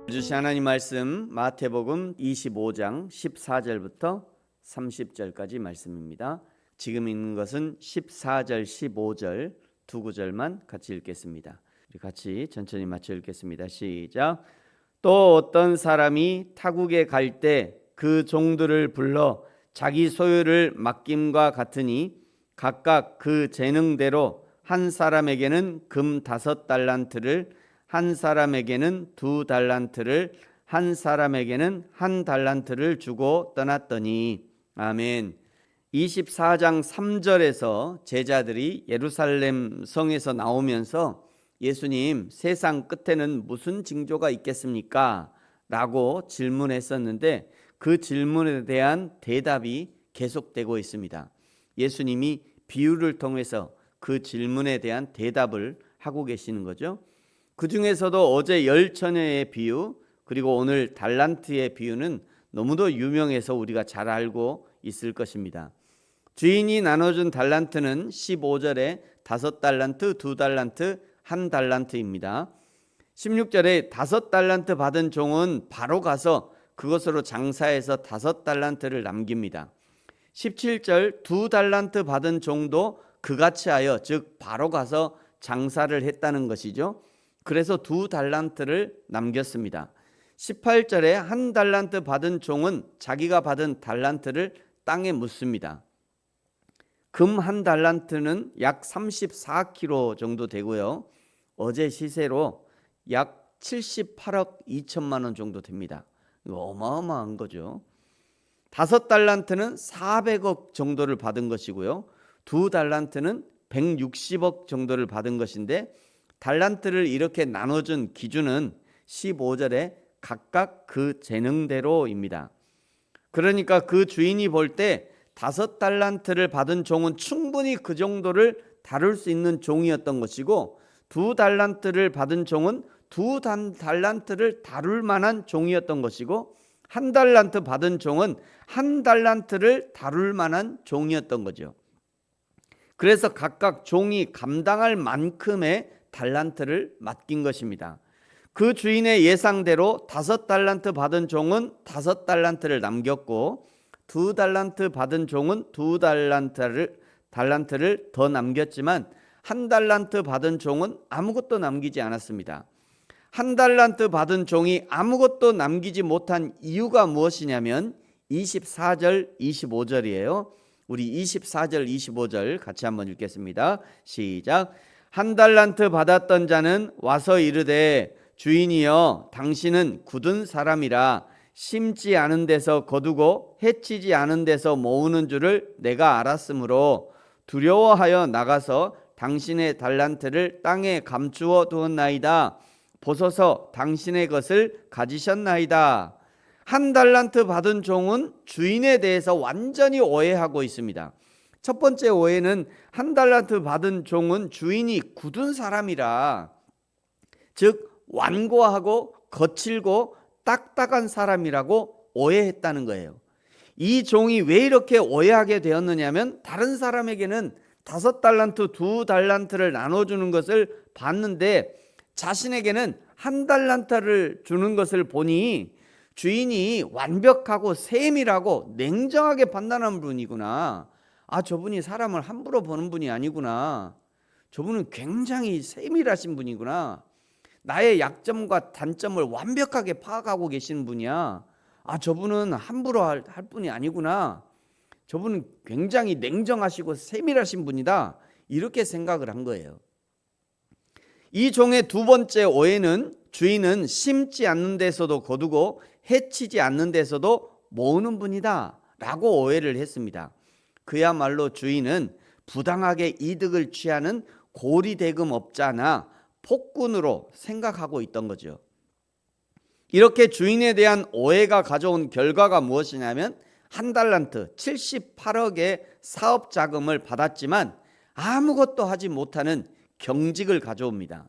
주신 하나님 말씀 마태복음 25장 14절부터 30절까지 말씀입니다. 지금 읽는 것은 14절, 15절 두 구절만 같이 읽겠습니다. 우리 같이 천천히 맞춰 읽겠습니다. 시작. 또 어떤 사람이 타국에 갈 때 그 종들을 불러 자기 소유를 맡김과 같으니 각각 그 재능대로 한 사람에게는 금 5달란트를, 한 사람에게는 2달란트를, 한 사람에게는 1달란트를 주고 떠났더니. 아멘. 24장 3절에서 제자들이 예루살렘 성에서 나오면서 예수님, 세상 끝에는 무슨 징조가 있겠습니까? 라고 질문했었는데 그 질문에 대한 대답이 계속되고 있습니다. 예수님이 비유를 통해서 그 질문에 대한 대답을 하고 계시는 거죠. 그 중에서도 어제 10처녀의 비유, 그리고 오늘 달란트의 비유는 너무도 유명해서 우리가 잘 알고 있을 것입니다. 주인이 나눠준 달란트는 15절에 5달란트, 2달란트, 1달란트입니다. 16절에 5달란트 받은 종은 바로 가서 그것으로 장사해서 5달란트를 남깁니다. 17절 2달란트 받은 종도 그같이 하여, 즉 바로 가서 장사를 했다는 것이죠. 그래서 2달란트를 남겼습니다. 18절에 1달란트 받은 종은 자기가 받은 달란트를 땅에 묻습니다. 금 1달란트는 약 34kg 정도 되고요. 어제 시세로 약 78억 2천만 원 정도 됩니다. 어마어마한 거죠. 5달란트는 400억 정도를 받은 것이고요. 2달란트는 160억 정도를 받은 것인데, 달란트를 이렇게 나눠준 기준은 15절에 각각 그 재능대로입니다. 그러니까 그 주인이 볼 때 5달란트를 받은 종은 충분히 그 정도를 다룰 수 있는 종이었던 것이고, 2달란트를 받은 종은 2달란트를 다룰 만한 종이었던 것이고, 1달란트 받은 종은 1달란트를 다룰 만한 종이었던 거죠. 그래서 각각 종이 감당할 만큼의 달란트를 맡긴 것입니다. 그 주인의 예상대로 5달란트 받은 종은 5달란트를 남겼고, 2달란트 받은 종은 2달란트를 더 남겼지만 1달란트 받은 종은 아무것도 남기지 않았습니다. 1달란트 받은 종이 아무것도 남기지 못한 이유가 무엇이냐면 24절, 25절이에요. 우리 24절, 25절 같이 한번 읽겠습니다. 시작. 1달란트 받았던 자는 와서 이르되, 주인이여, 당신은 굳은 사람이라 심지 않은 데서 거두고 해치지 않은 데서 모으는 줄을 내가 알았으므로 두려워하여 나가서 당신의 달란트를 땅에 감추어 두었나이다. 보소서, 당신의 것을 가지셨나이다. 1달란트 받은 종은 주인에 대해서 완전히 오해하고 있습니다. 첫 번째 오해는 1달란트 받은 종은 주인이 굳은 사람이라, 즉 완고하고 거칠고 딱딱한 사람이라고 오해했다는 거예요. 이 종이 왜 이렇게 오해하게 되었느냐면, 다른 사람에게는 5달란트, 2달란트를 나눠주는 것을 봤는데 자신에게는 1달란트를 주는 것을 보니 주인이 완벽하고 세밀하고 냉정하게 판단하는 분이구나. 저분이 사람을 함부로 보는 분이 아니구나. 저분은 굉장히 세밀하신 분이구나. 나의 약점과 단점을 완벽하게 파악하고 계시는 분이야. 저분은 함부로 할 분이 아니구나. 저분은 굉장히 냉정하시고 세밀하신 분이다. 이렇게 생각을 한 거예요. 이 종의 두 번째 오해는, 주인은 심지 않는 데서도 거두고 해치지 않는 데서도 모으는 분이다 라고 오해를 했습니다. 그야말로 주인은 부당하게 이득을 취하는 고리대금업자나 폭군으로 생각하고 있던 거죠. 이렇게 주인에 대한 오해가 가져온 결과가 무엇이냐면, 1달란트 78억의 사업 자금을 받았지만 아무것도 하지 못하는 경직을 가져옵니다.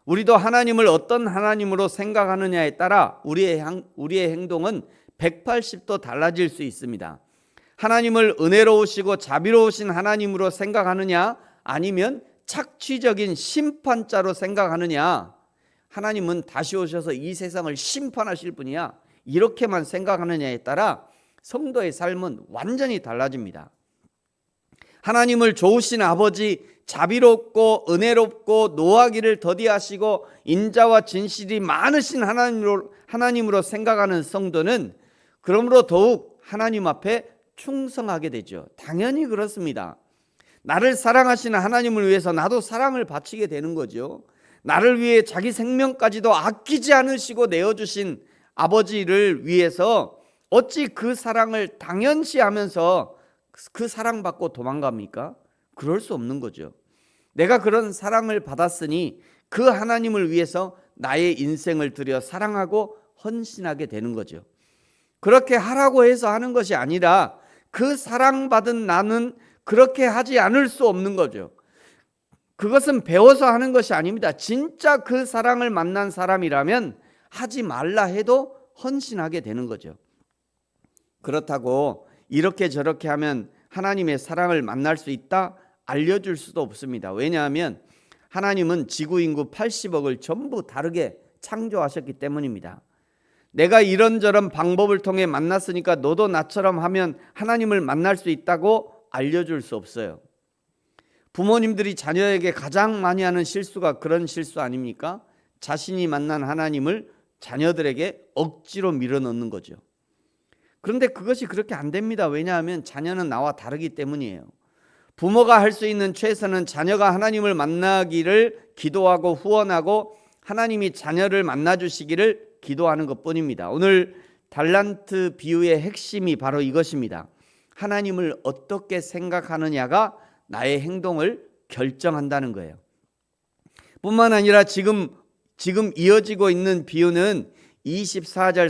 우리도 하나님을 어떤 하나님으로 생각하느냐에 따라 우리의 행동은 180도 달라질 수 있습니다. 하나님을 은혜로우시고 자비로우신 하나님으로 생각하느냐, 아니면 착취적인 심판자로 생각하느냐, 하나님은 다시 오셔서 이 세상을 심판하실 분이야, 이렇게만 생각하느냐에 따라 성도의 삶은 완전히 달라집니다. 하나님을 좋으신 아버지, 자비롭고 은혜롭고 노하기를 더디하시고 인자와 진실이 많으신 하나님으로 생각하는 성도는 그러므로 더욱 하나님 앞에 충성하게 되죠. 당연히 그렇습니다. 나를 사랑하시는 하나님을 위해서 나도 사랑을 바치게 되는 거죠. 나를 위해 자기 생명까지도 아끼지 않으시고 내어주신 아버지를 위해서 어찌 그 사랑을 당연시하면서 그 사랑받고 도망갑니까? 그럴 수 없는 거죠. 내가 그런 사랑을 받았으니 그 하나님을 위해서 나의 인생을 들여 사랑하고 헌신하게 되는 거죠. 그렇게 하라고 해서 하는 것이 아니라 그 사랑받은 나는 그렇게 하지 않을 수 없는 거죠. 그것은 배워서 하는 것이 아닙니다. 진짜 그 사랑을 만난 사람이라면 하지 말라 해도 헌신하게 되는 거죠. 그렇다고 이렇게 저렇게 하면 하나님의 사랑을 만날 수 있다? 알려줄 수도 없습니다. 왜냐하면 하나님은 지구 인구 80억을 전부 다르게 창조하셨기 때문입니다. 내가 이런저런 방법을 통해 만났으니까 너도 나처럼 하면 하나님을 만날 수 있다고 알려줄 수 없어요. 부모님들이 자녀에게 가장 많이 하는 실수가 그런 실수 아닙니까? 자신이 만난 하나님을 자녀들에게 억지로 밀어넣는 거죠. 그런데 그것이 그렇게 안 됩니다. 왜냐하면 자녀는 나와 다르기 때문이에요. 부모가 할 수 있는 최선은 자녀가 하나님을 만나기를 기도하고 후원하고 하나님이 자녀를 만나주시기를 기도하는 것뿐입니다. 오늘 달란트 비유의 핵심이 바로 이것입니다. 하나님을 어떻게 생각하느냐가 나의 행동을 결정한다는 거예요. 뿐만 아니라 지금 이어지고 있는 비유는 24장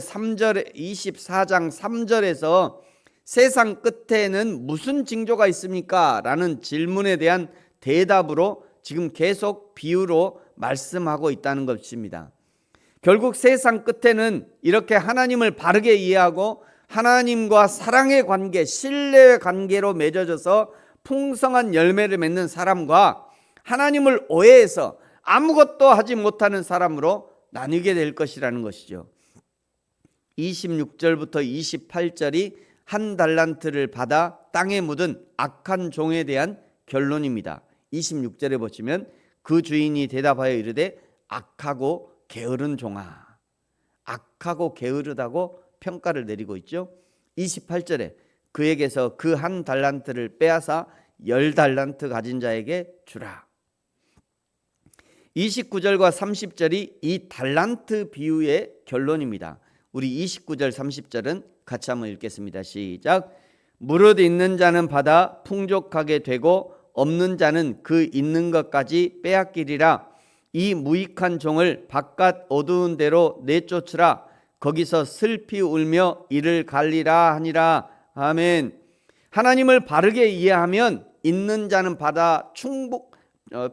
3절에서 세상 끝에는 무슨 징조가 있습니까? 라는 질문에 대한 대답으로 지금 계속 비유로 말씀하고 있다는 것입니다. 결국 세상 끝에는 이렇게 하나님을 바르게 이해하고 하나님과 사랑의 관계, 신뢰의 관계로 맺어져서 풍성한 열매를 맺는 사람과 하나님을 오해해서 아무것도 하지 못하는 사람으로 나뉘게 될 것이라는 것이죠. 26절부터 28절이 한 달란트를 받아 땅에 묻은 악한 종에 대한 결론입니다. 26절에 보시면 그 주인이 대답하여 이르되 악하고 게으른 종아. 악하고 게으르다고 평가를 내리고 있죠. 28절에 그에게서 그 한 달란트를 빼앗아 10달란트 가진 자에게 주라. 29절과 30절이 이 달란트 비유의 결론입니다. 우리 29절 30절은 같이 한번 읽겠습니다. 시작. 무릇 있는 자는 받아 풍족하게 되고 없는 자는 그 있는 것까지 빼앗기리라. 이 무익한 종을 바깥 어두운 데로 내쫓으라. 거기서 슬피 울며 이를 갈리라 하니라. 아멘. 하나님을 바르게 이해하면 있는 자는 받아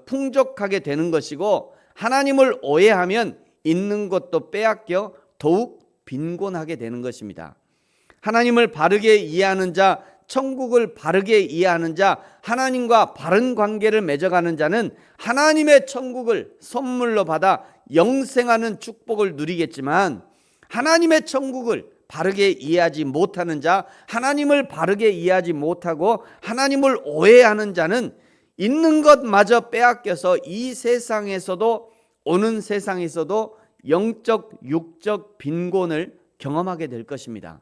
풍족하게 되는 것이고 하나님을 오해하면 있는 것도 빼앗겨 더욱 빈곤하게 되는 것입니다. 하나님을 바르게 이해하는 자, 천국을 바르게 이해하는 자, 하나님과 바른 관계를 맺어가는 자는 하나님의 천국을 선물로 받아 영생하는 축복을 누리겠지만 하나님의 천국을 바르게 이해하지 못하는 자, 하나님을 바르게 이해하지 못하고 하나님을 오해하는 자는 있는 것마저 빼앗겨서 이 세상에서도 오는 세상에서도 영적, 육적 빈곤을 경험하게 될 것입니다.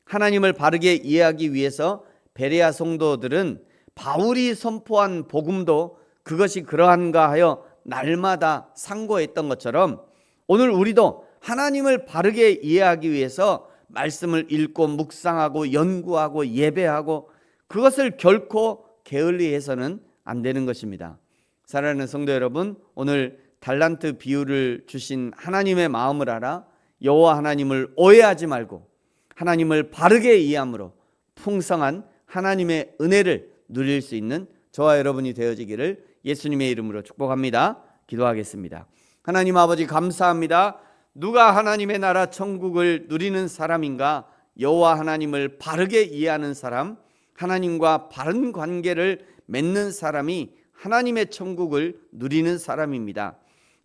하나님을 바르게 이해하기 위해서 베레아 성도들은 바울이 선포한 복음도 그것이 그러한가 하여 날마다 상고했던 것처럼 오늘 우리도 하나님을 바르게 이해하기 위해서 말씀을 읽고 묵상하고 연구하고 예배하고 그것을 결코 게을리해서는 안 되는 것입니다. 사랑하는 성도 여러분, 오늘 달란트 비유를 주신 하나님의 마음을 알아 여호와 하나님을 오해하지 말고 하나님을 바르게 이해함으로 풍성한 하나님의 은혜를 누릴 수 있는 저와 여러분이 되어지기를 예수님의 이름으로 축복합니다. 기도하겠습니다. 하나님 아버지 감사합니다. 누가 하나님의 나라 천국을 누리는 사람인가? 여호와 하나님을 바르게 이해하는 사람, 하나님과 바른 관계를 맺는 사람이 하나님의 천국을 누리는 사람입니다.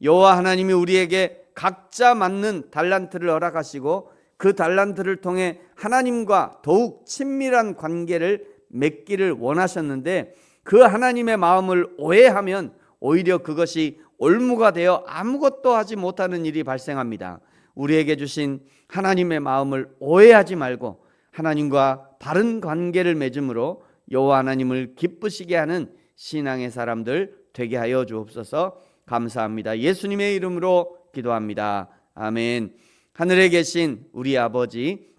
여호와 하나님이 우리에게 각자 맞는 달란트를 허락하시고 그 달란트를 통해 하나님과 더욱 친밀한 관계를 맺기를 원하셨는데 그 하나님의 마음을 오해하면 오히려 그것이 올무가 되어 아무것도 하지 못하는 일이 발생합니다. 우리에게 주신 하나님의 마음을 오해하지 말고 하나님과 바른 관계를 맺음으로 여호와 하나님을 기쁘시게 하는 신앙의 사람들 되게 하여 주옵소서. 감사합니다. 예수님의 이름으로 기도합니다. 아멘. 하늘에 계신 우리 아버지,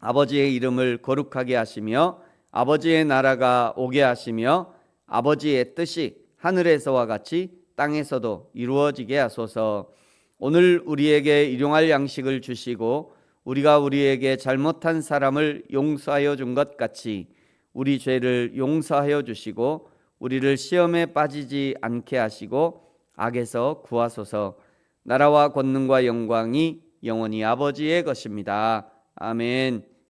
아버지의 이름을 거룩하게 하시며 아버지의 나라가 오게 하시며 아버지의 뜻이 하늘에서와 같이 땅에서도 이루어지게 하소서. 오늘 우리에게 일용할 양식을 주시고 우리가 우리에게 잘못한 사람을 용서하여 준 것 같이 우리 죄를 용서하여 주시고 우리를 시험에 빠지지 않게 하시고 악에서 구하소서. 나라와 권능과 영광이 영원히 아버지의 것입니다. 아멘.